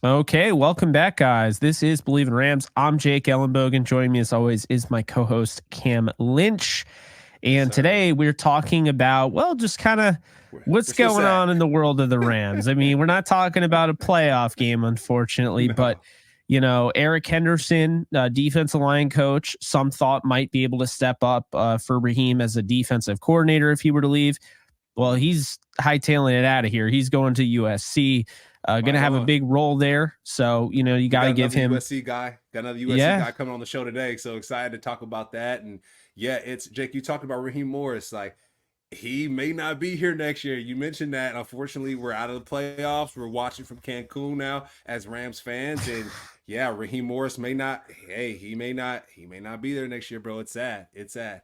Okay, welcome back, guys. This is Believe in Rams. I'm Jake Ellenbogen. Joining me, as always, is my co-host Cam Lynch. Yes, And sir. today we're talking about, well, just kind of what's We're still going sad. on in the world of the Rams. I mean, we're not talking about a playoff game, unfortunately, but No. Eric Henderson, defensive line coach, some thought might be able to step up for Raheem as a defensive coordinator if he were to leave. Well, he's hightailing it out of here. He's going to USC. Going to Right have a on. big role there. So, you We got to got give another him, USC guy. Got another USC yeah, guy coming on the show today. So excited to talk about that. And yeah, it's Jake. You talked about Raheem Morris. Like he may not be here next year. You mentioned that. Unfortunately, we're out of the playoffs. We're watching from Cancun now as Rams fans. And yeah, Raheem Morris may not. Hey, he may not. He may not be there next year, bro. It's sad. It's sad.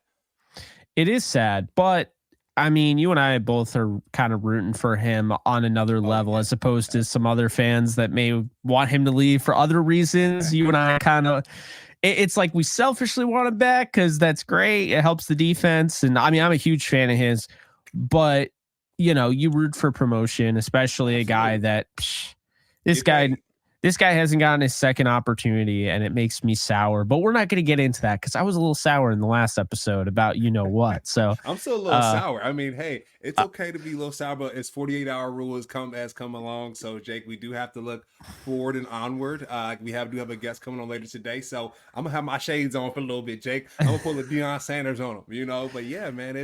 it is sad. But I mean, you and I both are kind of rooting for him on another Oh level yeah, as opposed to some other absolutely. fans that may want him to leave for other reasons. You and I kind of, it's like we selfishly want him back because that's great. It helps the defense. And I mean, I'm a huge fan of his, but you root for promotion, especially a guy Absolutely. that this Get guy paid. this guy hasn't gotten his second opportunity, and it makes me sour. But we're not going to get into that because I was a little sour in the last episode about what. So, I'm still a little uh, sour. I mean, hey, it's uh, okay to be a little sour, but it's 48-hour rule has come along. So, Jake, we do have to look forward and onward. Do have a guest coming on later today, so I'm gonna have my shades on for a little bit, Jake. I'm gonna pull a Deion Sanders on him. But yeah, man,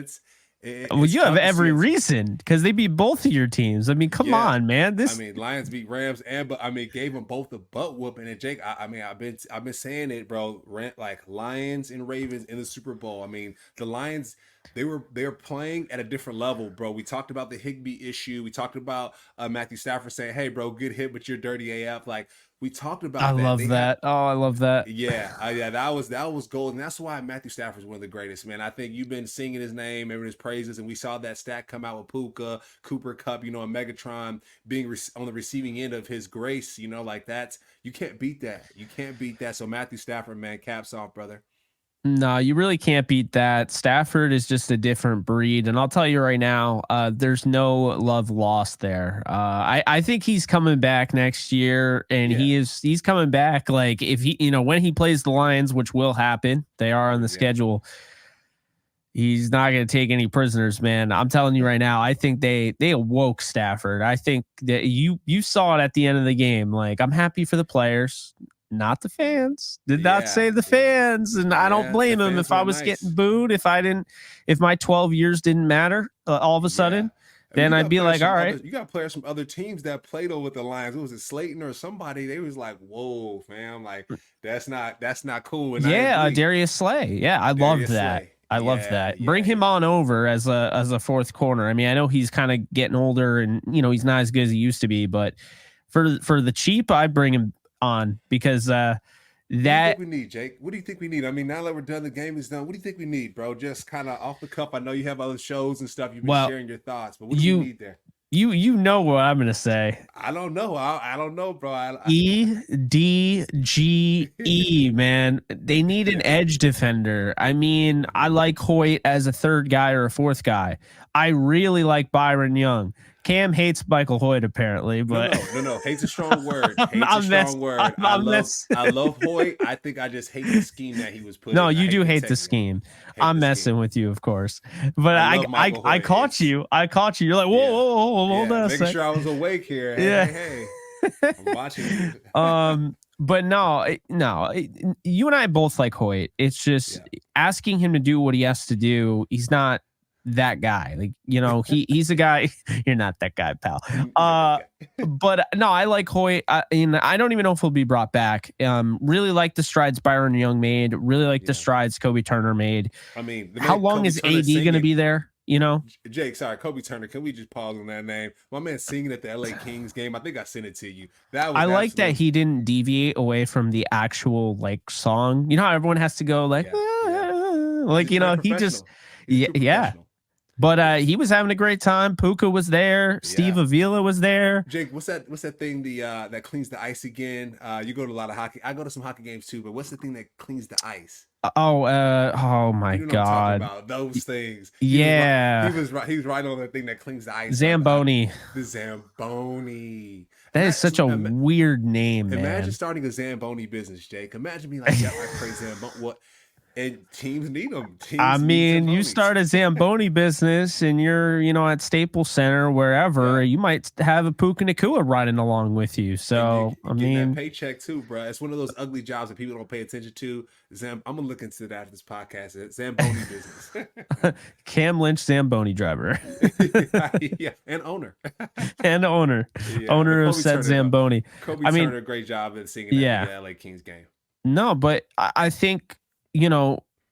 well, it's you have tough to see every it. reason because they beat both of your teams. I mean, come Yeah. on, man. I This mean, Lions beat Rams, but I mean, gave them both a butt whooping. And Jake, I mean, I've been saying it, bro. Like Lions and Ravens in the Super Bowl. I mean, the Lions, they were playing at a different level, bro. We talked about the Higbee issue. We talked about Matthew Stafford saying, "Hey, bro, good hit, but you're dirty AF." Like we talked I about that. love They had that. Oh, I love that. yeah, that was gold, and that's why Matthew Stafford is one of the greatest, man. I think you've been singing his name and his praises, and we saw that stat come out with Puka, Cooper Cup, and Megatron being on the receiving end of his grace. Like that's you can't beat that. You can't beat that. So Matthew Stafford, man, caps off, brother. No, you really can't beat that. Stafford is just a different breed, and I'll tell you right now, there's no love lost there. I think he's coming back next year, and Yeah, he's coming back. Like if he, when he plays the Lions, which will happen, they are on the yeah, schedule. He's not going to take any prisoners, man. I'm telling you right now. I think they awoke Stafford. I think that you saw it at the end of the game. Like I'm happy for the players, not the fans. Did not say yeah, the fans, and I don't yeah. The blame him fans if I weren't was getting nice. booed. If my 12 years didn't matter all of a Yeah. sudden, I mean, then I'd be like, all right, you got players from other teams that played over the Lions. It was Slayton or somebody. They was like, "Whoa, fam! Like that's not cool." And I yeah, agree. Darius Slay. Yeah, I loved Darius that. Slay. I loved Yeah, that. Bring yeah, him yeah, on over as a fourth corner. I mean, I know he's kind of getting older, and he's not as good as he used to be. But for the cheap, I bring him on because What do you think that we need, Jake? What do you think we need? I mean, now that we're done, the game is done. What do you think we need, bro? Just kind of off the cuff. I know you have other shows and stuff. You've been well sharing your thoughts, but what do we you need there? you know what I'm gonna say. I don't know. I don't know, bro. EDGE, man. They need an Yeah. edge defender. I mean, I like Hoyt as a third guy or a fourth guy. I really like Byron Young. Cam hates Michael Hoyt apparently, No, but no, no, no. Hate's a strong word. Hate's a I'm mess. strong word. I I'm love mess. I love Hoyt. I think I just hate the scheme that he was put No, in. I you do hate the hate the technique. scheme. Hate I'm the messing scheme. with you, of course. But I I love I Michael I Hoyt. caught It's you. I caught you. You're like, whoa, yeah. whoa, whoa, whoa, hold Yeah. on a Making sec. sure I was awake here. Hey, Yeah. hey, hey. I'm watching you. But no, you and I both like Hoyt. It's just Yeah. asking him to do what he has to do. He's not that guy. Like, he's a guy. You're not that guy, pal. You're not that guy. But no, I like Hoyt. I don't even know if he'll be brought back. Really like the strides Byron Young made. Really like the Yeah. strides Kobe Turner made. I mean, the How man long Kobe is Turner AD going to singing. be there? Jake, sorry, Kobe Turner. Can we just pause on that name? My man singing at the LA Kings game. I think I sent it to you. That I was like that absolute. he didn't deviate away from the actual like song. You know how everyone has to go like, Yeah, yeah. like He's playing he just, professional. He's a yeah, true yeah. professional. But Yes. he was having a great time. Puka was there. Steve Yeah. Avila was there. Jake, what's that thing that cleans the ice again? You go to a lot of hockey. I go to some hockey games too, but what's the thing that cleans the ice? Oh my You know what I'm talking God. about? Those things. Yeah. He was right on that thing that cleans the ice up. Zamboni. The Zamboni. That is such a weird name, man. Imagine starting a Zamboni business, Jake. Imagine me like, yeah, I praise Zamboni. What? And teams need them. I mean, you start a Zamboni business and you're, at Staples Center, wherever, you might have a Puka Nakua riding along with you. So, I mean, that paycheck too, bro. It's one of those ugly jobs that people don't pay attention to. I'm going to look into that after this podcast. It's Zamboni business. Cam Lynch, Zamboni driver. Yeah, and owner. And owner. Yeah, owner of said Zamboni. Kobe Turner, great job at singing at the LA Kings game. No, but I think,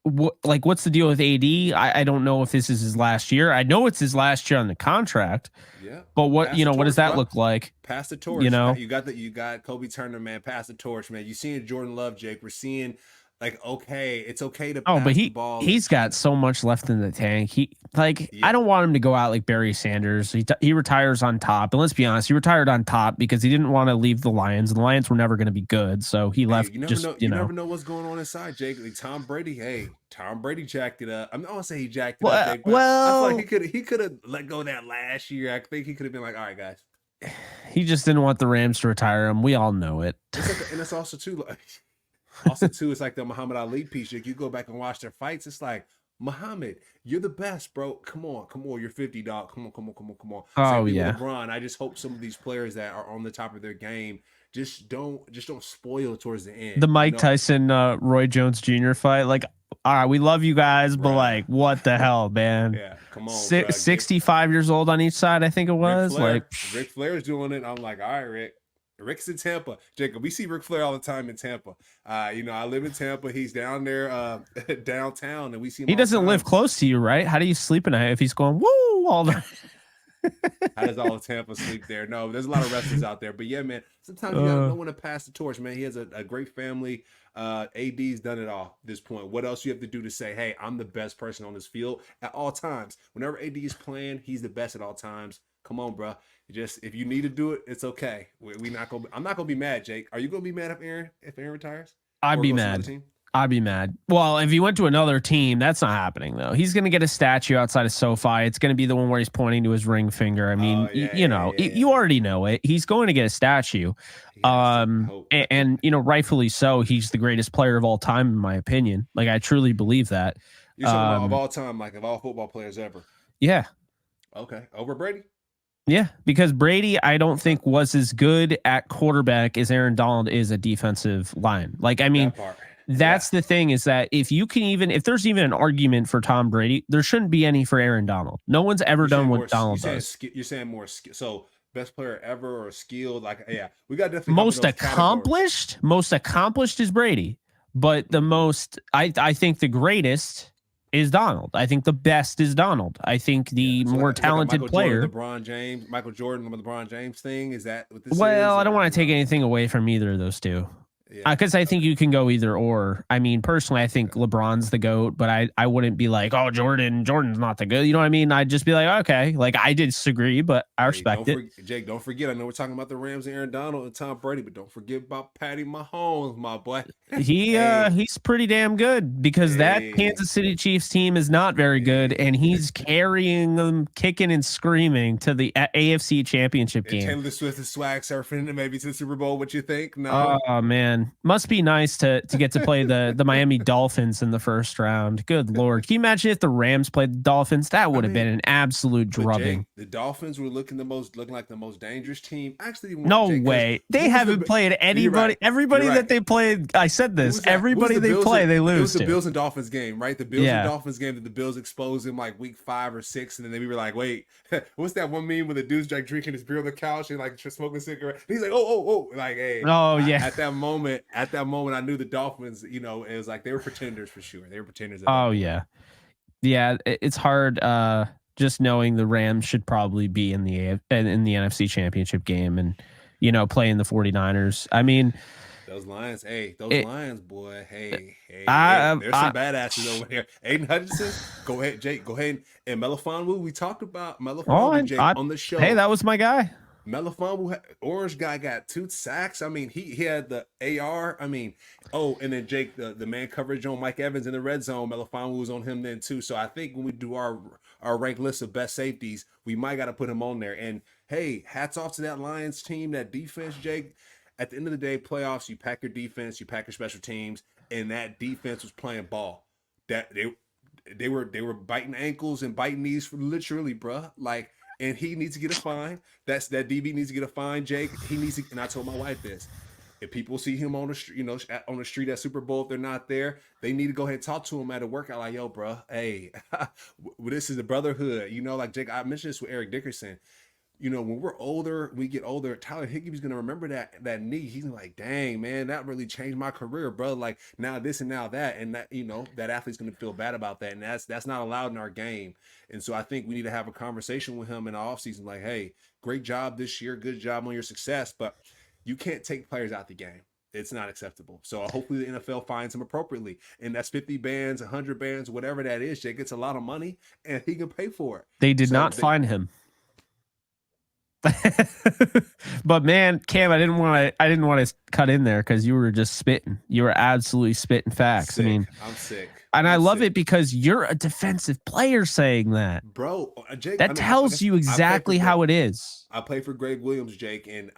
what's the deal with AD? I don't know if this is his last year. I know it's his last year on the contract. Yeah. But what does that look like? Pass the torch. You got Kobe Turner, man. Pass the torch, man. You seeing Jordan Love, Jake. We're seeing it's okay to pass the ball. He's got so much left in the tank. I don't want him to go out like Barry Sanders. He retires on top. And let's be honest, he retired on top because he didn't want to leave the Lions. The Lions were never going to be good, so he left. You never know what's going on inside, Jake. Like Tom Brady jacked it up. I don't want to say he jacked it up, Jake, but I feel like he could have let go of that last year. I think he could have been like, all right, guys. He just didn't want the Rams to retire him. We all know it. And it's also too like. It's like the Muhammad Ali piece. You go back and watch their fights. It's like, Muhammad, you're the best, bro. Come on. You're 50, dog. Come on. Oh, yeah. LeBron, I just hope some of these players that are on the top of their game just don't spoil towards the end. The Mike Tyson, Roy Jones Jr. fight. Like, all right, we love you guys, but like, what the hell, man? Yeah, come on. 65 years old on each side, I think it was. Ric Flair's doing it. I'm like, all right, Rick. Rick's in Tampa. Jacob, we see Ric Flair all the time in Tampa. I live in Tampa. He's down there downtown, and we see him. He doesn't live close to you, right? How do you sleep at night if he's going woo all the How does all of Tampa sleep there? No, there's a lot of wrestlers out there. But yeah, man, sometimes you gotta know when to pass the torch, man. He has a great family. AD's done it all at this point. What else you have to do to say, hey, I'm the best person on this field at all times? Whenever AD is playing, he's the best at all times. Come on, bro. If you need to do it, it's okay. I'm not gonna be mad, Jake. Are you gonna be mad if Aaron retires? I'd be mad. I'd be mad. Well, if he went to another team, that's not happening though. He's gonna get a statue outside of SoFi. It's gonna be the one where he's pointing to his ring finger. I mean, you already know it. He's going to get a statue. And rightfully so. He's the greatest player of all time, in my opinion. Like, I truly believe that. You're talking about of all time, like of all football players ever. Yeah. Okay. Over Brady? Yeah, because Brady, I don't think was as good at quarterback as Aaron Donald is a defensive line. Like, I mean, that's the thing is that if there's even an argument for Tom Brady, there shouldn't be any for Aaron Donald. No one's ever done what Donald does. You're saying more so best player ever or skilled? Like, yeah, we got definitely most accomplished is Brady, but the most I think the greatest is Donald. I think the best is Donald. I think the more talented player. Michael Jordan, the LeBron James thing. Is that what this is? Well, I don't want to take anything away from either of those two. Because I think you can go either or. I mean, personally, I think LeBron's the GOAT, but I wouldn't be like, oh, Jordan's not the GOAT. You know what I mean? I'd just be like, okay, like I disagree, but I respect it. Jake, don't forget, I know we're talking about the Rams and Aaron Donald and Tom Brady, but don't forget about Patty Mahomes, my boy. He's pretty damn good because that Kansas City Chiefs team is not very good, and he's carrying them, kicking and screaming to the AFC Championship game. Taylor Swift is swag surfing maybe to the Super Bowl. What you think? No. Oh man. Must be nice to get to play the Miami Dolphins in the first round. Good Lord. Can you imagine if the Rams played the Dolphins? That would have been an absolute drubbing. Jake, the Dolphins were looking like the most dangerous team. Actually, no way. They haven't played anybody. Everybody that they played, I said this, everybody they play, they lose. It was the Bills and Dolphins game, right? The Bills and Dolphins game that the Bills exposed him like week 5 or 6. And then we were like, wait, what's that one meme when the dude's like drinking his beer on the couch and like smoking a cigarette? And he's like, oh. Like, hey. Oh, yeah. At that moment, I knew the Dolphins, it was like they were pretenders for sure. They were pretenders. Yeah. It's hard just knowing the Rams should probably be in the NFC Championship game and, playing the 49ers. I mean, those Lions, Lions, boy, hey, there's some badasses over here. Aiden Hutchinson, go ahead, Jake, and Melifonwu. We talked about Melifonwu, Jake, on the show. Hey, that was my guy. Melifonwu, orange guy got 2 sacks. I mean, he had the AR. I mean, and then Jake, the man coverage on Mike Evans in the red zone. Melifonwu was on him then too. So I think when we do our ranked list of best safeties, we might got to put him on there. And hey, hats off to that Lions team, that defense, Jake. At the end of the day, playoffs, you pack your defense, you pack your special teams, and that defense was playing ball. That they were biting ankles and biting knees for literally, bruh. Like, and he needs to get a fine. That DB needs to get a fine, Jake. He needs to, and I told my wife this. If people see him on the street, on the street at Super Bowl, if they're not there, they need to go ahead and talk to him at a workout. Like, yo, bro, hey, this is the brotherhood. Like Jake, I mentioned this with Eric Dickerson. When we're older, we get older, Tyler Higbee's gonna remember that knee. He's like, dang, man, that really changed my career, bro. Like now this and now that, and that that athlete's gonna feel bad about that, and that's not allowed in our game. And so I think we need to have a conversation with him in the offseason, like, hey, great job this year, good job on your success, but you can't take players out the game. It's not acceptable. So hopefully the NFL finds him appropriately, and that's 50 bands, 100 bands, whatever that is. Jake gets a lot of money, and he can pay for it. They did not find him. But man, Cam, I didn't want to cut in there because you were just spitting. You were absolutely spitting facts. Sick. I mean, I'm sick. And I love it because you're a defensive player saying that. Bro, Jake, that tells you exactly how it is. I play for Greg Williams, Jake, and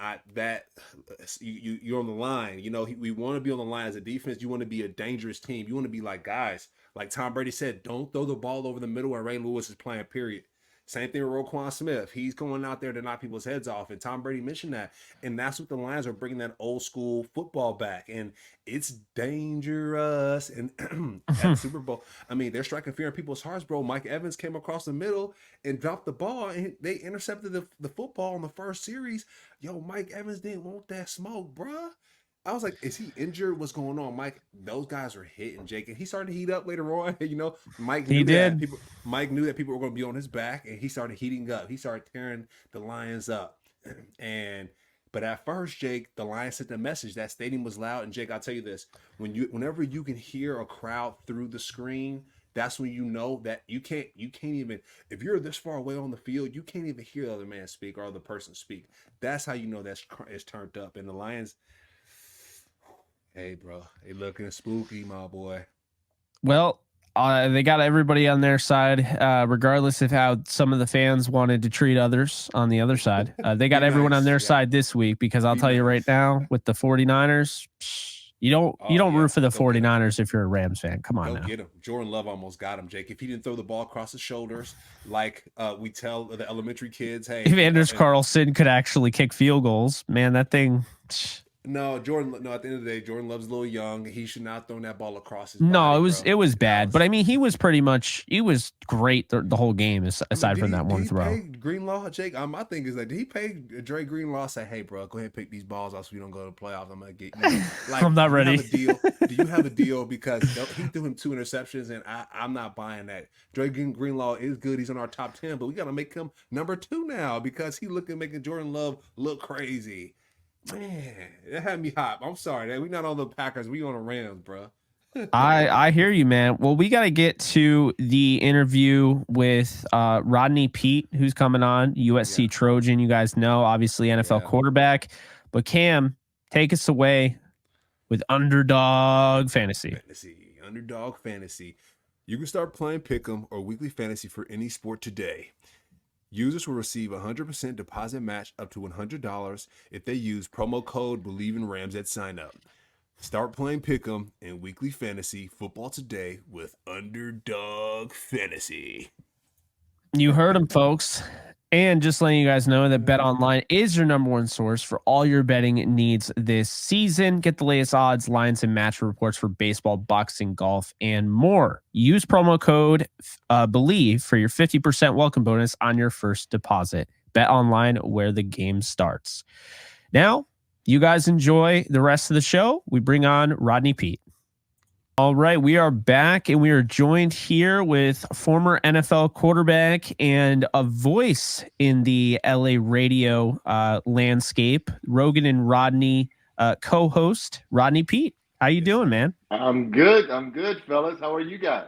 you're on the line. We want to be on the line as a defense. You want to be a dangerous team. You want to be like guys. Like Tom Brady said, don't throw the ball over the middle when Ray Lewis is playing, period. Same thing with Roquan Smith. He's going out there to knock people's heads off. And Tom Brady mentioned that. And that's what the Lions are bringing, that old school football back. And it's dangerous. And at Super Bowl, I mean, they're striking fear in people's hearts, bro. Mike Evans came across the middle and dropped the ball. And they intercepted the football in the first series. Yo, Mike Evans didn't want that smoke, bro. I was like, is he injured? What's going on, Mike? Those guys were hitting Jake, and he started to heat up later on. Mike knew Mike knew that people were going to be on his back, and he started heating up. He started tearing the Lions up. But at first, Jake, the Lions sent the message that stadium was loud. And Jake, I'll tell you this: whenever you can hear a crowd through the screen, that's when you know that you can't even, if you're this far away on the field, you can't even hear the other man speak or the person speak. That's how you know it's turned up. And the Lions. Hey, bro, they looking spooky, my boy. Well, they got everybody on their side, regardless of how some of the fans wanted to treat others on the other side. They got everyone on their side this week because I'll tell you right now, with the 49ers, you don't root for the 49ers if you're a Rams fan. Come on now. Get him. Jordan Love almost got him, Jake. If he didn't throw the ball across his shoulders, like we tell the elementary kids, hey. If Anders Carlson could actually kick field goals, man, that thing... No, Jordan. No, at the end of the day, Jordan Love's a little young. He should not throw that ball across his body. No, it was bad. But I mean, he was great the whole game aside from that one throw. Did he pay Greenlaw, Jake? My thing is that did he pay Dre Greenlaw? Say, hey, bro, go ahead and pick these balls out so we don't go to the playoffs. I'm gonna get you. Like, I'm not ready. Do you have a deal? Because he threw him 2 interceptions, and I'm not buying that. Dre Greenlaw is good. He's on our top 10, but we got to make him number 2 now because he making Jordan Love look crazy. Man, that had me hot. I'm sorry, we're not on the Packers. We on the Rams, bro. I hear you, man. Well, we got to get to the interview with Rodney Peete, who's coming on, USC Trojan. You guys know, obviously NFL quarterback. But Cam, take us away with Underdog Fantasy. Underdog Fantasy. You can start playing Pick'em or Weekly Fantasy for any sport today. Users will receive a 100% deposit match up to $100 if they use promo code BLEAV at sign up. Start playing Pick'em and Weekly Fantasy football today with Underdog Fantasy. You heard them, folks. And just letting you guys know that BetOnline is your number one source for all your betting needs this season. Get the latest odds, lines, and match reports for baseball, boxing, golf, and more. Use promo code BLEAV for your 50% welcome bonus on your first deposit. BetOnline, where the game starts. Now, you guys enjoy the rest of the show. We bring on Rodney Peete. All right, we are back, and we are joined here with former NFL quarterback and a voice in the LA radio landscape, Roggin and Rodney co-host, Rodney Peete. How you doing, man? I'm good. I'm good, fellas. How are you guys?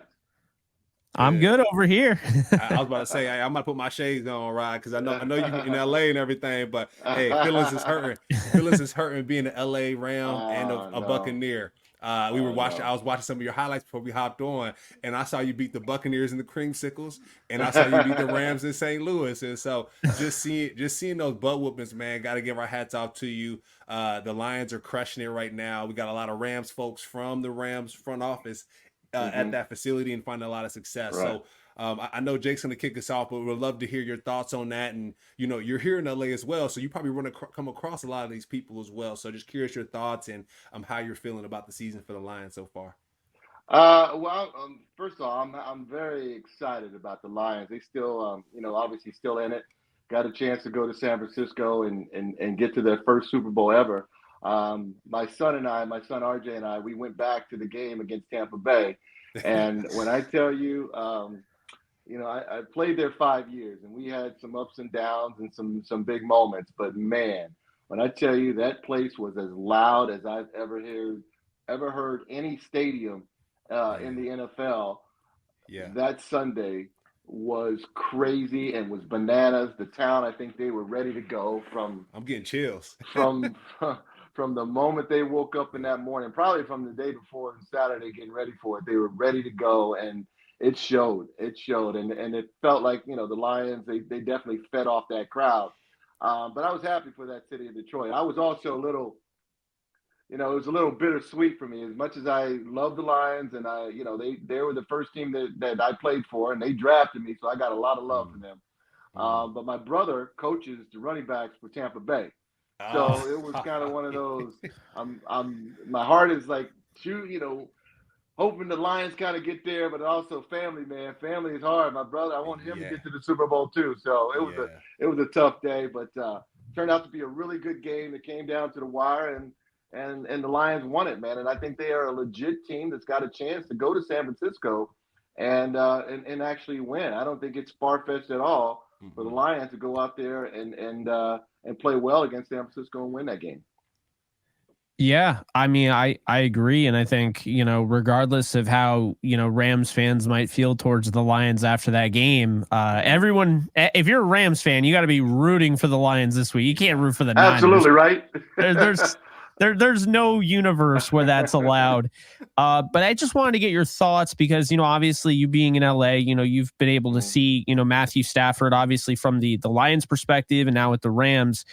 I'm good over here. I was about to say I'm about to put my shades on, right? Because I know you in LA and everything, but hey, feelings is hurting. Feelings is hurting being an LA Ram and a Buccaneer. I was watching some of your highlights before we hopped on, and I saw you beat the Buccaneers in the Creamsicles, and I saw you beat the Rams in St. Louis. And so just seeing those butt whoopings, man, got to give our hats off to you. The Lions are crushing it right now. We got a lot of Rams folks from the Rams front office at that facility and finding a lot of success. Right. So I know Jake's going to kick us off, but we'd love to hear your thoughts on that. And, you're here in LA as well, so you probably come across a lot of these people as well. So just curious your thoughts and how you're feeling about the season for the Lions so far. First of all, I'm very excited about the Lions. They still, obviously still in it. Got a chance to go to San Francisco and get to their first Super Bowl ever. My son RJ and I, we went back to the game against Tampa Bay. And when I tell you, I played there 5 years, and we had some ups and downs and some big moments. But man, when I tell you that place was as loud as I've ever heard any stadium in the NFL, that Sunday was crazy and was bananas. The town, I think they were ready to go from. I'm getting chills from the moment they woke up in that morning, probably from the day before and Saturday getting ready for it. They were ready to go, and it showed. And it felt like, the Lions, they definitely fed off that crowd. But I was happy for that city of Detroit. I was also a little, it was a little bittersweet for me. As much as I love the Lions, and they were the first team that I played for, and they drafted me, so I got a lot of love for them. But my brother coaches the running backs for Tampa Bay. So it was kind of one of those. My heart is like, hoping the Lions kind of get there, but also family, man. Family is hard. My brother, I want him to get to the Super Bowl too. So it was a tough day, but turned out to be a really good game. It came down to the wire, and the Lions won it, man. And I think they are a legit team that's got a chance to go to San Francisco and actually win. I don't think it's far-fetched at all for the Lions to go out there and play well against San Francisco and win that game. Yeah, I mean, I agree. And I think, regardless of how, Rams fans might feel towards the Lions after that game, everyone, if you're a Rams fan, you got to be rooting for the Lions this week. You can't root for the Niners. Absolutely right. There's no universe where that's allowed. But I just wanted to get your thoughts because, obviously you being in LA, you've been able to see, Matthew Stafford, obviously from the Lions perspective and now with the Rams.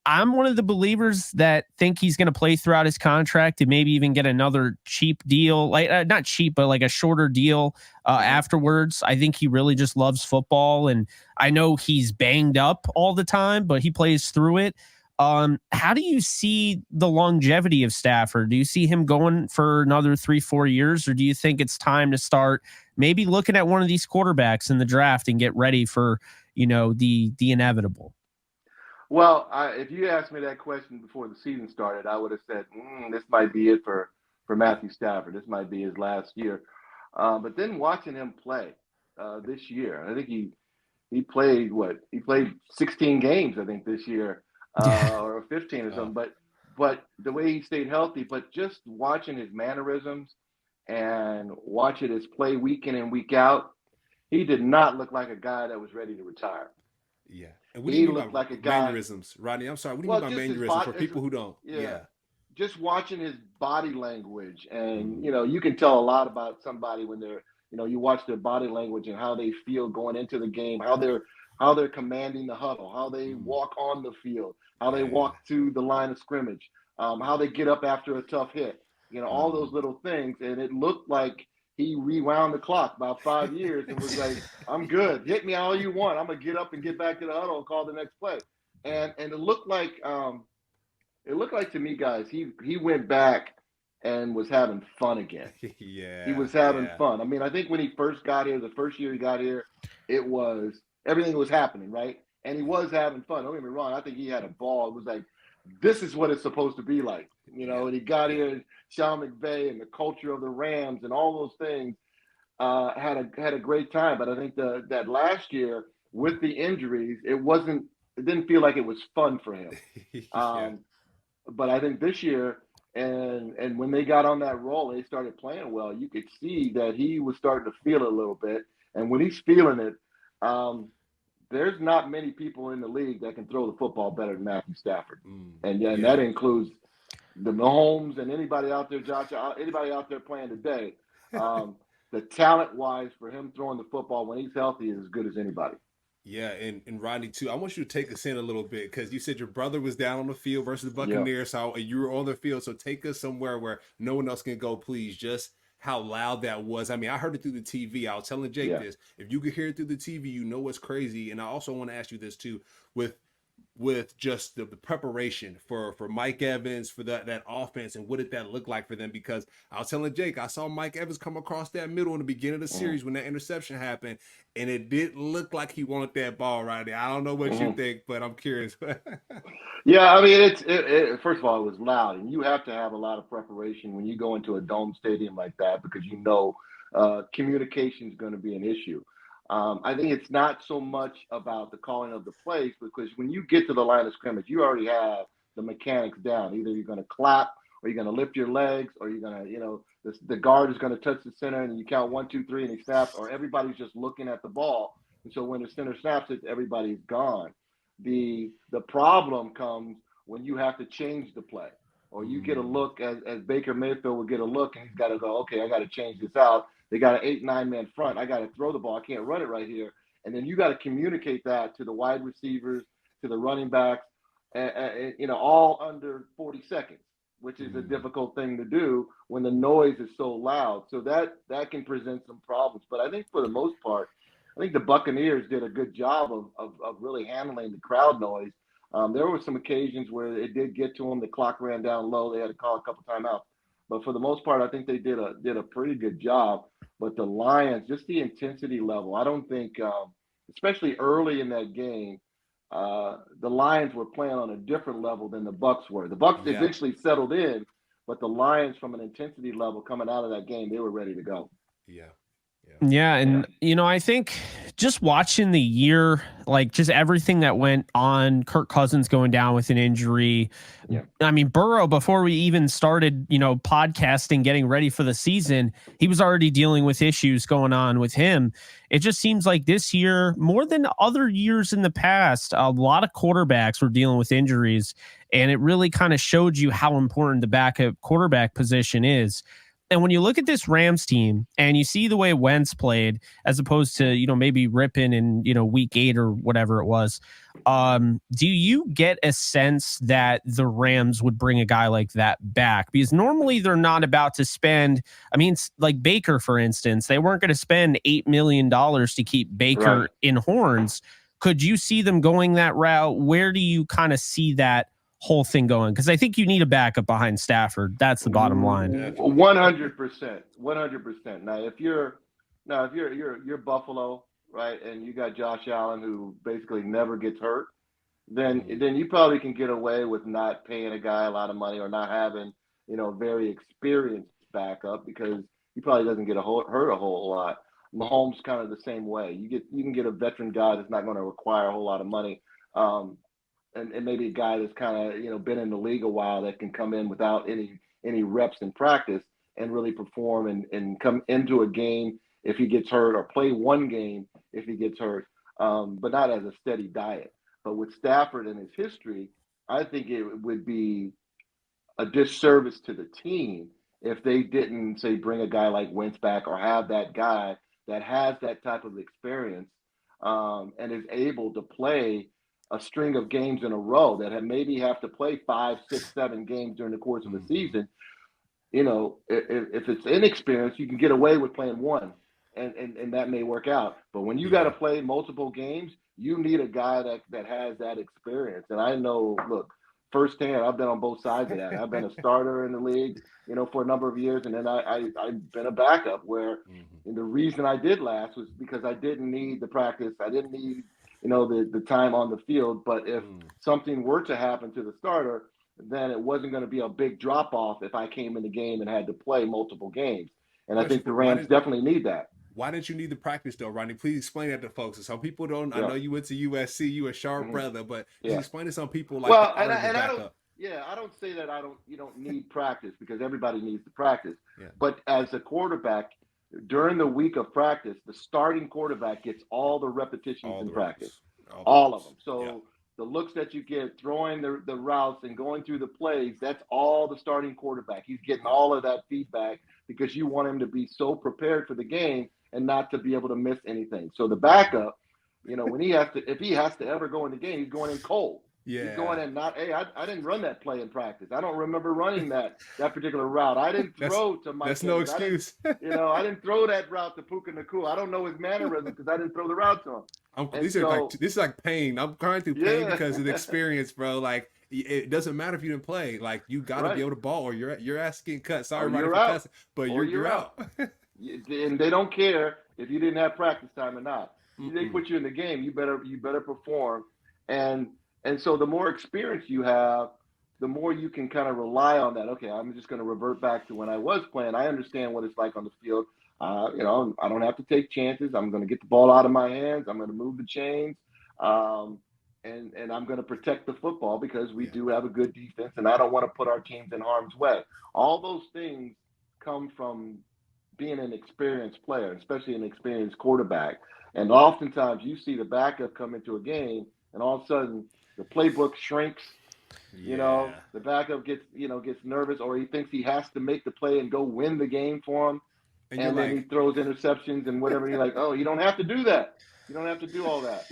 I'm one of the believers that think he's going to play throughout his contract and maybe even get another cheap deal, like not cheap, but like a shorter deal afterwards. I think he really just loves football. And I know he's banged up all the time, but he plays through it. How do you see the longevity of Stafford? Do you see him going for another 3-4 years, or do you think it's time to start maybe looking at one of these quarterbacks in the draft and get ready for, the inevitable? Well, if you asked me that question before the season started, I would have said, this might be it for Matthew Stafford. This might be his last year. But then watching him play this year, I think he played 16 games, I think, this year, or 15 or something. But the way he stayed healthy, but just watching his mannerisms and watching his play week in and week out, he did not look like a guy that was ready to retire. Yeah. And what do you mean by mannerisms, Rodney? I'm sorry. What do you mean by mannerisms for people who don't? Yeah. Just watching his body language. And, you can tell a lot about somebody when they're, you watch their body language and how they feel going into the game, how they're commanding the huddle, how they walk on the field, how they walk to the line of scrimmage, how they get up after a tough hit, all those little things. And it looked like he rewound the clock about 5 years and was like, I'm good. Hit me all you want. I'm going to get up and get back to the huddle and call the next play. And it looked like to me, guys, he went back and was having fun again. He was having fun. I mean, I think when he first got here, the first year he got here, everything was happening, right? And he was having fun. Don't get me wrong. I think he had a ball. It was like, this is what it's supposed to be like, and he got here, Sean McVay and the culture of the Rams and all those things, had a great time. But I think that last year with the injuries, it didn't feel like it was fun for him. But I think this year And when they got on that roll, they started playing well. You could see that he was starting to feel it a little bit. And when he's feeling it, there's not many people in the league that can throw the football better than Matthew Stafford. And that includes the Mahomes and anybody out there, anybody out there playing today. The talent-wise for him throwing the football when he's healthy is as good as anybody. Yeah, and Rodney too. I want you to take us in a little bit because you said your brother was down on the field versus the Buccaneers. So you were on the field. So take us somewhere where no one else can go, please. Just how loud that was. I mean, I heard it through the TV. I was telling Jake this. If you could hear it through the TV, you know it's crazy. And I also want to ask you this too, with just the preparation for Mike Evans, for that offense, and what did that look like for them? Because I was telling Jake, I saw Mike Evans come across that middle in the beginning of the series when that interception happened, and it didn't look like he wanted that ball right there. I don't know what you think, but I'm curious. Yeah, I mean, first of all, it was loud, and you have to have a lot of preparation when you go into a dome stadium like that because you know communication is going to be an issue. I think it's not so much about the calling of the plays because when you get to the line of scrimmage, you already have the mechanics down. Either you're going to clap or you're going to lift your legs or you're going to, the guard is going to touch the center and you count 1, 2, 3 and he snaps, or everybody's just looking at the ball. And so when the center snaps it, everybody's gone. The problem comes when you have to change the play or you get a look as Baker Mayfield will get a look and he's got to go, okay, I got to change this out. They got an 8-9 man front. I got to throw the ball. I can't run it right here. And then you got to communicate that to the wide receivers, to the running backs, all under 40 seconds, which is a difficult thing to do when the noise is so loud. So that can present some problems. But I think for the most part, I think the Buccaneers did a good job of really handling the crowd noise. There were some occasions where it did get to them. The clock ran down low. They had to call a couple timeouts. But for the most part, I think they did a pretty good job. But the Lions, just the intensity level, I don't think, especially early in that game, the Lions were playing on a different level than the Bucs were. The Bucs eventually settled in, but the Lions, from an intensity level coming out of that game, they were ready to go. Yeah, and I think just watching the year, like just everything that went on, Kirk Cousins going down with an injury. Yeah. I mean, Burrow, before we even started, podcasting, getting ready for the season, he was already dealing with issues going on with him. It just seems like this year, more than other years in the past, a lot of quarterbacks were dealing with injuries, and it really kind of showed you how important the backup quarterback position is. And when you look at this Rams team and you see the way Wentz played, as opposed to, maybe ripping in, week 8 or whatever it was, do you get a sense that the Rams would bring a guy like that back? Because normally they're not about to spend, like Baker, for instance, they weren't going to spend $8 million to keep Baker in horns. Could you see them going that route? Where do you kind of see that whole thing going? Because I think you need a backup behind Stafford. That's the bottom line. 100%. Now, if you're Buffalo, right, and you got Josh Allen who basically never gets hurt, then you probably can get away with not paying a guy a lot of money or not having very experienced backup because he probably doesn't get hurt a whole lot. Mahomes kind of the same way. You can get a veteran guy that's not going to require a whole lot of money. And maybe a guy that's kind of been in the league a while that can come in without any reps in practice and really perform and come into a game if he gets hurt or play one game if he gets hurt, but not as a steady diet. But with Stafford and his history, I think it would be a disservice to the team if they didn't, say, bring a guy like Wentz back or have that guy that has that type of experience and is able to play a string of games in a row that maybe have to play 5, 6, 7 games during the course of the season. If it's inexperienced, you can get away with playing one and that may work out. But when you got to play multiple games, you need a guy that has that experience. And I know, look, firsthand, I've been on both sides of that. I've been a starter in the league, for a number of years. And then I've been a backup where the reason I did last was because I didn't need the practice. I didn't need the time on the field. But if something were to happen to the starter, then it wasn't going to be a big drop off if I came in the game and had to play multiple games. And I think the Rams definitely need that. Why didn't you need the practice though, Rodney? Please explain that to folks. Some people don't. I know you went to USC. You a sharp brother, but you explain to some people like. Well, I don't say say that you don't need practice, because everybody needs to practice. Yeah. But as a quarterback, during the week of practice, the starting quarterback gets all the repetitions in practice, all of them. So the looks that you get, throwing the routes and going through the plays, that's all the starting quarterback. He's getting all of that feedback because you want him to be so prepared for the game and not to be able to miss anything. So the backup, when if he has to ever go in the game, he's going in cold. Yeah. He's going in I didn't run that play in practice. I don't remember running that particular route. I didn't throw to Mike. That's no excuse. I didn't throw that route to Puka Nacua. I don't know his mannerism because I didn't throw the route to him. This is like pain. I'm crying through pain because of the experience, bro. Like, it doesn't matter if you didn't play. Like, you got to be able to ball, or your ass getting cut. Sorry, Rodney, for cussing, but you're out. And they don't care if you didn't have practice time or not. They put you in the game. You better perform. And so the more experience you have, the more you can kind of rely on that. Okay, I'm just going to revert back to when I was playing. I understand what it's like on the field. I don't have to take chances. I'm going to get the ball out of my hands. I'm going to move the chains. And I'm going to protect the football because we do have a good defense, and I don't want to put our teams in harm's way. All those things come from being an experienced player, especially an experienced quarterback. And oftentimes you see the backup come into a game, and all of a sudden the playbook shrinks. The backup gets nervous, or he thinks he has to make the play and go win the game for him. And then he throws interceptions and whatever. You're like, oh, you don't have to do that. You don't have to do all that.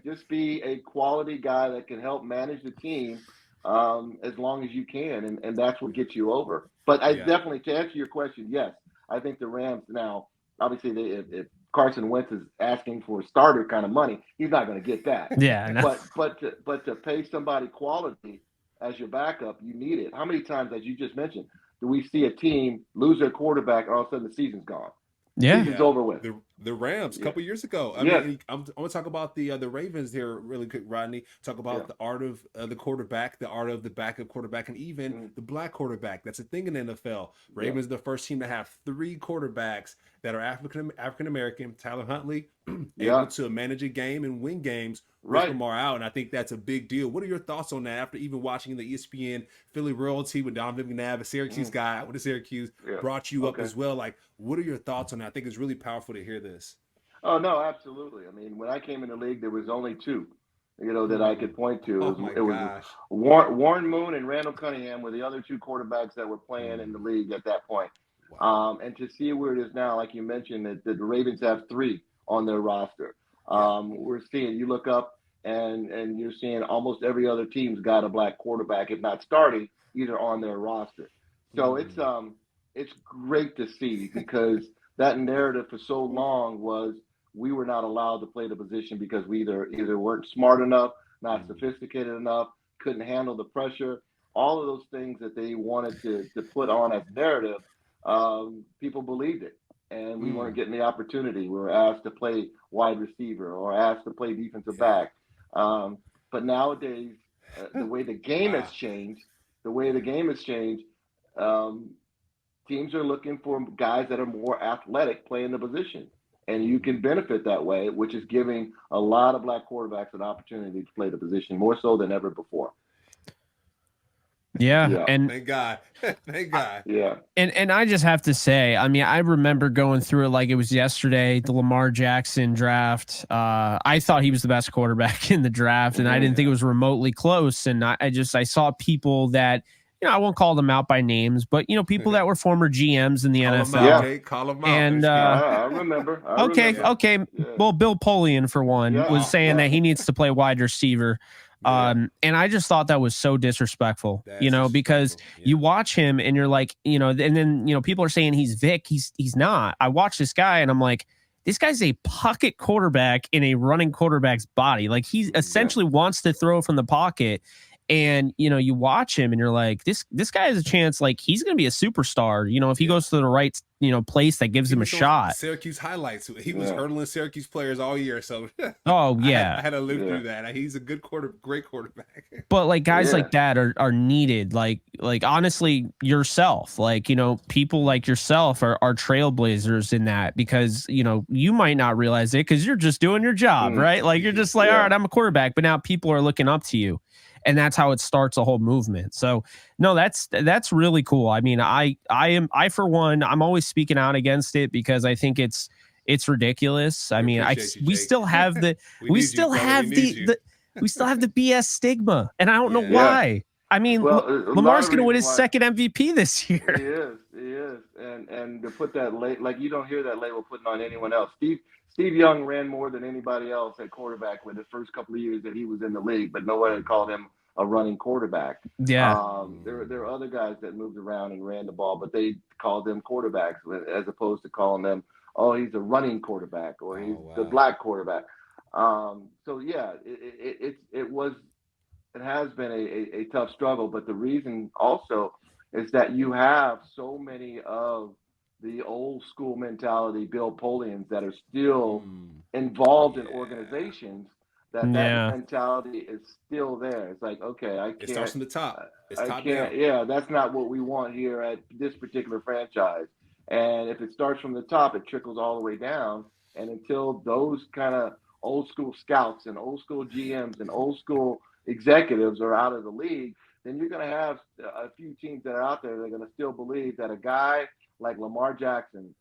Just be a quality guy that can help manage the team as long as you can, and that's what gets you over. But I definitely, to answer your question, yes, I think the Rams now, obviously, if Carson Wentz is asking for starter kind of money, he's not going to get that. Yeah. No. But to pay somebody quality as your backup, you need it. How many times, as you just mentioned, do we see a team lose their quarterback and all of a sudden the season's gone? Season's over with. The Rams a couple years ago. I mean, I'm going to talk about the Ravens here really quick, Rodney. Talk about the art of the quarterback, the art of the backup quarterback, and even the black quarterback. That's a thing in the NFL. Ravens are the first team to have 3 quarterbacks that are African American. Tyler Huntley, able to manage a game and win games. Right. Lamar out, and I think that's a big deal. What are your thoughts on that after even watching the ESPN Philly royalty with Donovan McNabb, a Syracuse guy with the Syracuse, brought you up as well? Like, what are your thoughts on that? I think it's really powerful to hear this. Oh, no, absolutely. I mean, when I came in the league, there was only 2, that I could point to. It was Warren Moon and Randall Cunningham were the other 2 quarterbacks that were playing in the league at that point. Wow. And to see where it is now, like you mentioned, that the Ravens have 3 on their roster. We're seeing, you look up and you're seeing almost every other team's got a black quarterback, if not starting, either on their roster. So it's great to see, because that narrative for so long was we were not allowed to play the position because we either weren't smart enough, not sophisticated enough, couldn't handle the pressure. All of those things that they wanted to put on as narrative, people believed it. And we weren't getting the opportunity. We were asked to play wide receiver or asked to play defensive back. But nowadays, the way the game has changed, teams are looking for guys that are more athletic playing the position. And you can benefit that way, which is giving a lot of black quarterbacks an opportunity to play the position more so than ever before. Yeah. And thank God. Thank God. Yeah. And I just have to say, I mean, I remember going through it like it was yesterday, the Lamar Jackson draft. I thought he was the best quarterback in the draft, and I didn't think it was remotely close. And I saw people that, I won't call them out by names, but people that were former GMs in the NFL. Call them out. And I remember. Okay. Yeah. Well, Bill Polian, for one, was saying that he needs to play wide receiver. And I just thought that was so disrespectful, because you watch him and you're like, and then, people are saying he's Vic. He's not. I watch this guy and I'm like, this guy's a pocket quarterback in a running quarterback's body. Like, he essentially wants to throw from the pocket. And, you watch him and you're like, this guy has a chance. Like, he's going to be a superstar, if he goes to the right, place that gives him a shot. Syracuse highlights. He was hurdling Syracuse players all year. So, oh, yeah. I had to live through that. He's a great quarterback. But like guys like that are needed. Like honestly, yourself, people like yourself are trailblazers in that, because, you might not realize it because you're just doing your job, right? Like, you're just like, all right, I'm a quarterback. But now people are looking up to you. and that's how it starts a whole movement. So no, that's really cool. I mean, I for one, I'm always speaking out against it because I think it's ridiculous. I mean, we still have the we still have the BS stigma, and I don't know why. I mean, well, Lamar's going to win his second MVP this year. He is, and to put that like you don't hear that label putting on anyone else. Steve Young ran more than anybody else at quarterback with the first couple of years that he was in the league, but nobody called him a running quarterback. Yeah. There are other guys that moved around and ran the ball, but they called them quarterbacks as opposed to calling them, oh, he's a running quarterback or he's the black quarterback. So yeah, it has been a tough struggle, but the reason also is that you have so many of the old school mentality Bill Polians that are still involved in organizations that mentality is still there. It's like, okay, I can't. It starts from the top. It's top down. Yeah, that's not what we want here at this particular franchise. And if it starts from the top, it trickles all the way down. And until those kind of old school scouts and old school GMs and old school executives are out of the league, then you're going to have a few teams that are out there that are going to still believe that a guy like Lamar Jackson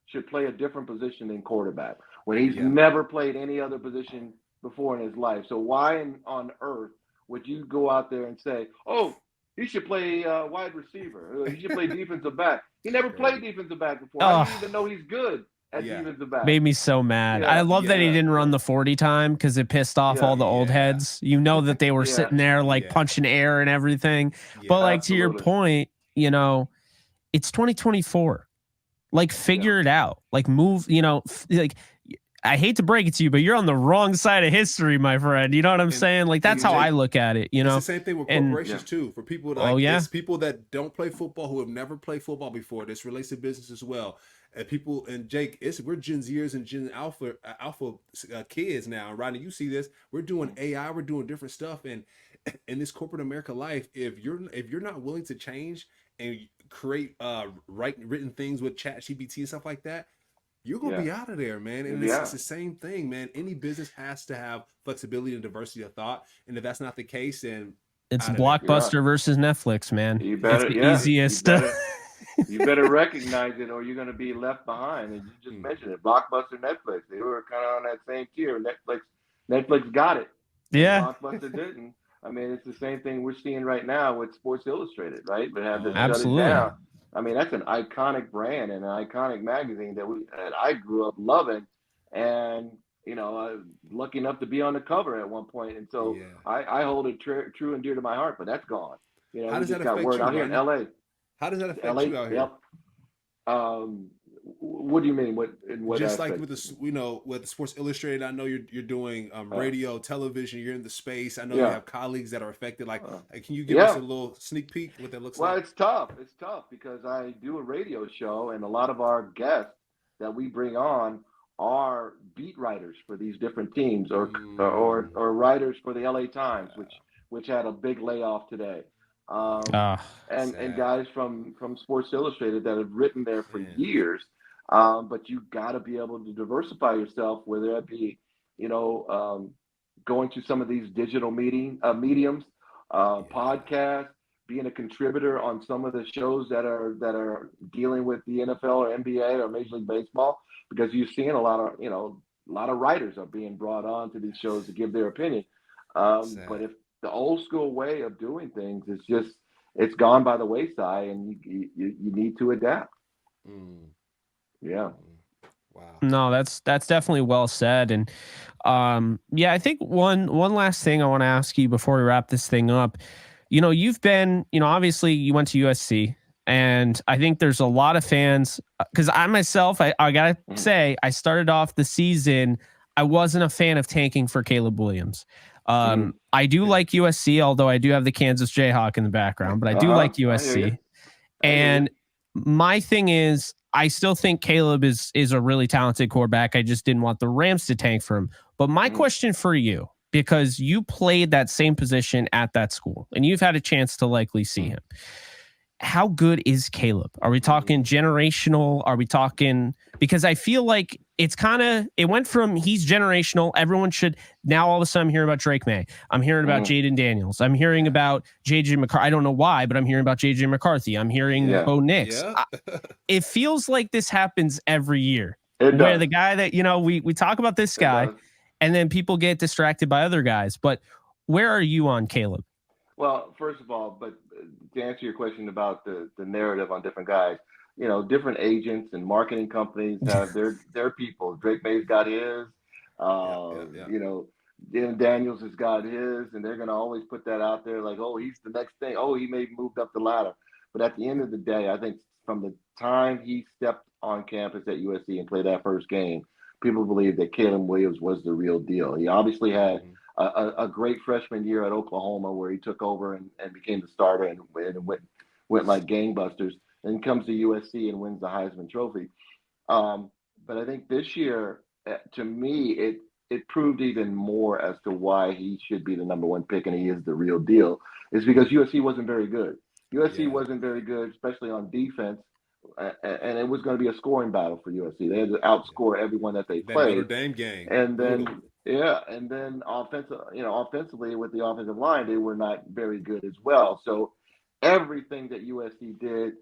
should play a different position than quarterback when he's never played any other position before in his life. So why on earth would you go out there and say, oh, he should play wide receiver, he should play defensive back? He never played defensive back before. How do you even know he's good at defensive back? Made me so mad. I love that he didn't run the 40 time because it pissed off all the old heads. You know that they were sitting there like punching air and everything. But like to your point, you know, it's 2024. Like figure it out. Like move, you know, like I hate to break it to you, but you're on the wrong side of history, my friend. You know what I'm saying? Like that's how I look at it. You know, it's the same thing with corporations too. For people, like, people that don't play football, who have never played football before. This relates to business as well. And people, and Jake, we're Gen Zers and Gen Alpha kids now. And Rodney, you see this? We're doing AI, we're doing different stuff, and in this corporate America life, if you're not willing to change and create written things with ChatGPT and stuff like that, you're gonna be out of there, man. And it's the same thing, man. Any business has to have flexibility and diversity of thought, and if that's not the case, then it's Blockbuster versus Netflix, man. You better, it's the easiest. You better recognize it, or you're going to be left behind. And you just mentioned it, Blockbuster, Netflix. They were kind of on that same tier. Netflix got it. Yeah. Blockbuster didn't. I mean, it's the same thing we're seeing right now with Sports Illustrated, right? We have to shut it down. I mean, that's an iconic brand and an iconic magazine that I grew up loving, and you know, lucky enough to be on the cover at one point. And so I hold it true and dear to my heart. But that's gone. You know, how does that affect you out here in LA? How does that affect you out here? What do you mean? What just aspect? like with the, you know, with the Sports Illustrated, I know you're doing radio, television. You're in the space. I know you have colleagues that are affected. Like, can you give us a little sneak peek what that looks like? Well, it's tough. It's tough because I do a radio show, and a lot of our guests that we bring on are beat writers for these different teams, or writers for the LA Times, which had a big layoff today. And guys from Sports Illustrated that have written there for years, but you got to be able to diversify yourself, whether it be, you know, going to some of these digital mediums, podcasts, being a contributor on some of the shows that are dealing with the NFL or NBA or Major League Baseball, because you're seeing a lot of writers are being brought on to these shows to give their opinion. But if the old school way of doing things is it's gone by the wayside, and you need to adapt. Yeah. Wow. No, that's definitely well said. And I think one last thing I want to ask you before we wrap this thing up. You know, you've been, you know, obviously you went to USC, and I think there's a lot of fans, because I myself, I gotta say, I started off the season, I wasn't a fan of tanking for Caleb Williams. I do like USC, although I do have the Kansas Jayhawk in the background, but I do like USC. And my thing is, I still think Caleb is a really talented quarterback. I just didn't want the Rams to tank for him. But my question for you, because you played that same position at that school and you've had a chance to likely see him, how good is Caleb? Are we talking generational? Are we talking, because I feel like it went from he's generational. Everyone should now all of a sudden I'm hearing about Drake May. I'm hearing about Jaden Daniels. I'm hearing about JJ McCarthy. I don't know why, but I'm hearing about JJ McCarthy. I'm hearing Bo Nix. Yeah. It feels like this happens every year. It where does. the guy that, we talk about this guy and then people get distracted by other guys. But where are you on Caleb? Well, first of all, but to answer your question about the narrative on different guys, different agents and marketing companies have their people. Drake May's got his, Daniels has got his, and they're going to always put that out there like, oh, he's the next thing. Oh, he may have moved up the ladder. But at the end of the day, I think from the time he stepped on campus at USC and played that first game, people believe that Caleb Williams was the real deal. He obviously had a great freshman year at Oklahoma where he took over and became the starter and went like gangbusters. Then comes to USC and wins the Heisman Trophy. But I think this year, to me, it proved even more as to why he should be the number one pick and he is the real deal, is because USC wasn't very good. USC wasn't very good, especially on defense, and it was going to be a scoring battle for USC. They had to outscore everyone that they played. Notre Dame game. And then, offensively with the offensive line, they were not very good as well. So everything that USC did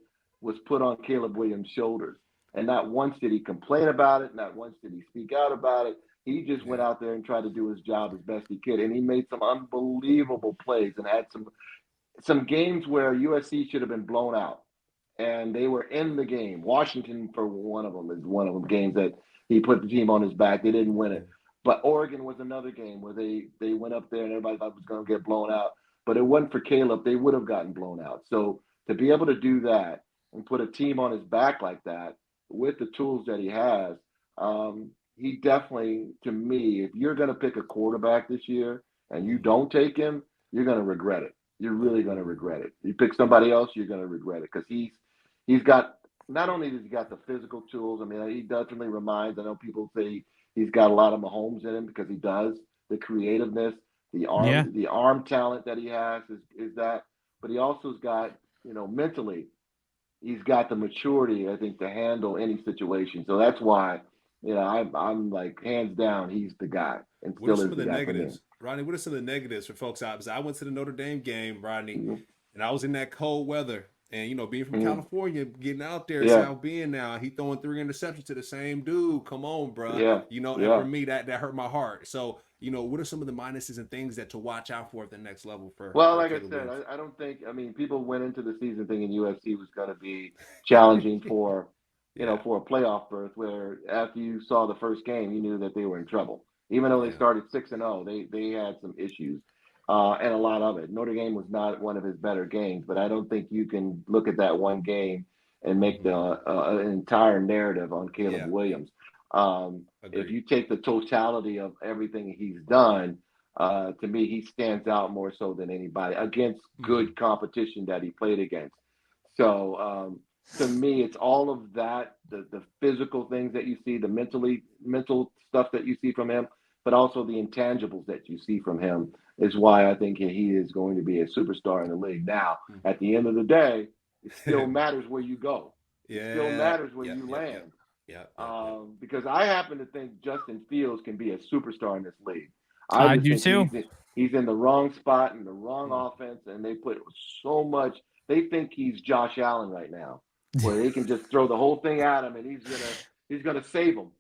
was put on Caleb Williams' shoulders. And not once did he complain about it. Not once did he speak out about it. He just went out there and tried to do his job as best he could. And he made some unbelievable plays and had some games where USC should have been blown out. And they were in the game. Washington, for one of them, is one of them games that he put the team on his back. They didn't win it. But Oregon was another game where they went up there and everybody thought it was going to get blown out. But it wasn't for Caleb, they would have gotten blown out. So to be able to do that and put a team on his back like that with the tools that he has, he definitely, to me, if you're going to pick a quarterback this year and you don't take him, you're going to regret it. You're really going to regret it. You pick somebody else, you're going to regret it because he's got, not only does he got the physical tools, I mean, he definitely reminds, I know people say he's got a lot of Mahomes in him because he does, the creativeness, the arm talent that he has is that, but he also's got, mentally, he's got the maturity, I think, to handle any situation. So that's why, I'm like, hands down, he's the guy. And what are some of the negatives, Rodney? What are some of the negatives for folks out? Because I went to the Notre Dame game, Rodney, and I was in that cold weather. And, being from California, getting out there, South Bend now, he throwing 3 interceptions to the same dude. Come on, bro. And for me, that hurt my heart. So, what are some of the minuses and things that to watch out for at the next level for? Well, like I said, I don't think, people went into the season thinking USC was going to be challenging for, for a playoff berth, where after you saw the first game, you knew that they were in trouble. Even though they started 6-0, they had some issues. And a lot of it. Notre Dame was not one of his better games, but I don't think you can look at that one game and make an entire narrative on Caleb Williams. If you take the totality of everything he's done, to me, he stands out more so than anybody against good competition that he played against. So to me, it's all of that, the physical things that you see, the mental stuff that you see from him, but also the intangibles that you see from him is why I think he is going to be a superstar in the league. Now, at the end of the day, it still matters where you go. It still matters where you land. Because I happen to think Justin Fields can be a superstar in this league. I do too. He's in the wrong spot in the wrong offense, and they put so much. They think he's Josh Allen right now, where they can just throw the whole thing at him, and he's gonna save them.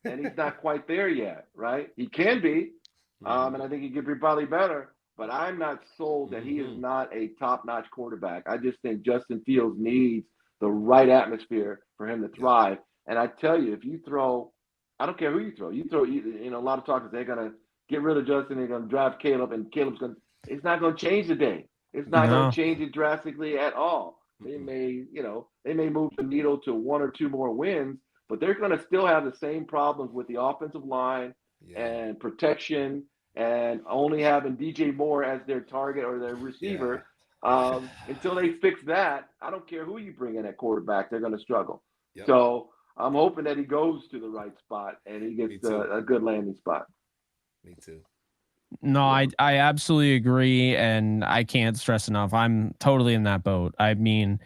And he's not quite there yet, right? He can be, and I think he could be probably better. But I'm not sold that he is not a top-notch quarterback. I just think Justin Fields needs the right atmosphere for him to thrive. And I tell you, if you throw, I don't care who you throw. A lot of talkers, they're going to get rid of Justin. They're going to draft Caleb, and it's not going to change the day. It's not going to change it drastically at all. They may move the needle to 1 or 2 more wins, but they're going to still have the same problems with the offensive line and protection and only having DJ Moore as their target or their receiver. Until they fix that, I don't care who you bring in at quarterback, they're going to struggle. So I'm hoping that he goes to the right spot and he gets a good landing spot. Me too. No, I absolutely agree, and I can't stress enough. I'm totally in that boat. I mean,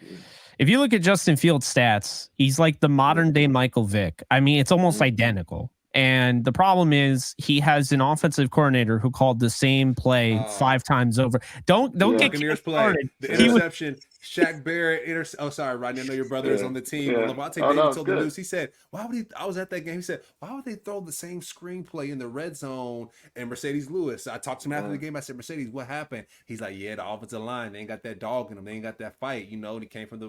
if you look at Justin Fields' stats, he's like the modern day Michael Vick. I mean, it's almost identical. And the problem is he has an offensive coordinator who called the same play 5 times over. Don't get Buccaneers play started. the interception. Shaq Barrett Oh, sorry, Rodney. I know your brother is on the team. Levante David told the news. He said, "Why would he?" I was at that game. He said, "Why would they throw the same screenplay in the red zone?" And Mercedes Lewis. I talked to him after the game. I said, "Mercedes, what happened?" He's like, "Yeah, the offensive line. They ain't got that dog in them. They ain't got that fight. You know, and he came from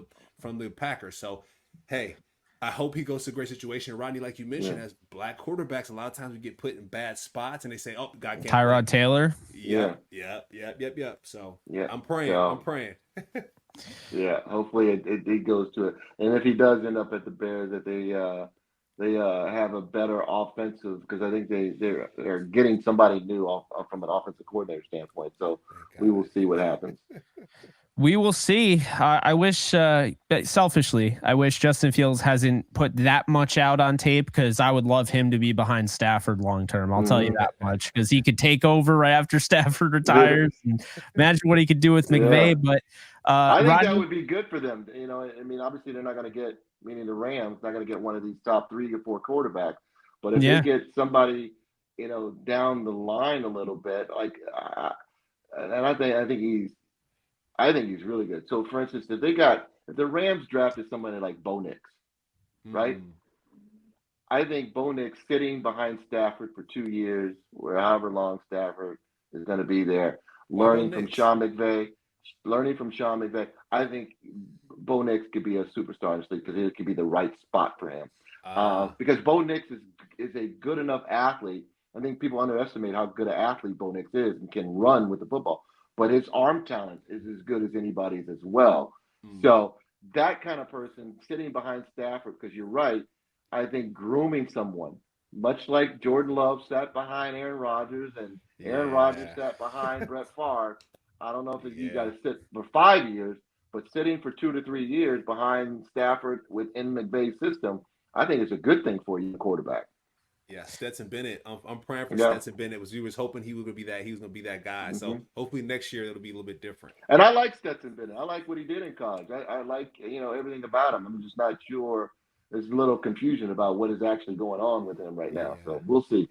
the Packers. So, hey." I hope he goes to a great situation. Rodney, like you mentioned, as black quarterbacks, a lot of times we get put in bad spots and they say, "Oh, God can't Tyrod play." Taylor. Yep. So I'm praying. Yeah, hopefully it goes to it. And if he does end up at the Bears, that they have a better offensive, because I think they're getting somebody new from an offensive coordinator standpoint. So we will see what happens. We will see. I wish, selfishly, I wish Justin Fields hasn't put that much out on tape, because I would love him to be behind Stafford long term. I'll tell you that much, because he could take over right after Stafford retires. And imagine what he could do with McVay. But I think Rodney, that would be good for them. You know, I mean, obviously they're not going to get, meaning the Rams, not going to get one of these top 3 or 4 quarterbacks. But if they get somebody, you know, down the line a little bit, like, and I think he's really good. So, for instance, if the Rams drafted somebody like Bo Nix, right? I think Bo Nix sitting behind Stafford for 2 years, or however long Stafford is going to be there, learning from Sean McVay. I think Bo Nix could be a superstar in this league, because it could be the right spot for him. Because Bo Nix is a good enough athlete. I think people underestimate how good an athlete Bo Nix is and can run with the football. But his arm talent is as good as anybody's as well. So that kind of person sitting behind Stafford, because you're right, I think grooming someone, much like Jordan Love sat behind Aaron Rodgers and Aaron Rodgers sat behind Brett Favre. I don't know if you got to sit for 5 years, but sitting for 2 to 3 years behind Stafford within McVay's system, I think it's a good thing for you, quarterback. Yeah, Stetson Bennett. I'm praying for Stetson Bennett. We was hoping he was going to be that. He was going to be that guy. So hopefully next year it'll be a little bit different. And I like Stetson Bennett. I like what he did in college. I like, you know, everything about him. I'm just not sure. There's a little confusion about what is actually going on with him right now. So we'll see.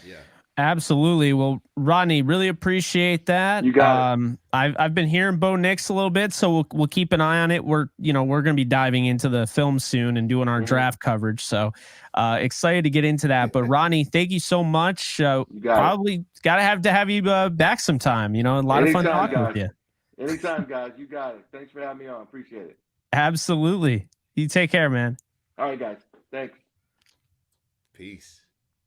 Yeah. Absolutely. Well, Rodney, really appreciate that. You got it. I've been hearing Bo Nix a little bit, so we'll keep an eye on it. We're going to be diving into the film soon and doing our draft coverage. So excited to get into that. But Rodney, thank you so much. Probably got to have you back sometime. You know, a lot of fun talking with you. Anytime, guys. You got it. Thanks for having me on. Appreciate it. Absolutely. You take care, man. All right, guys. Thanks. Peace.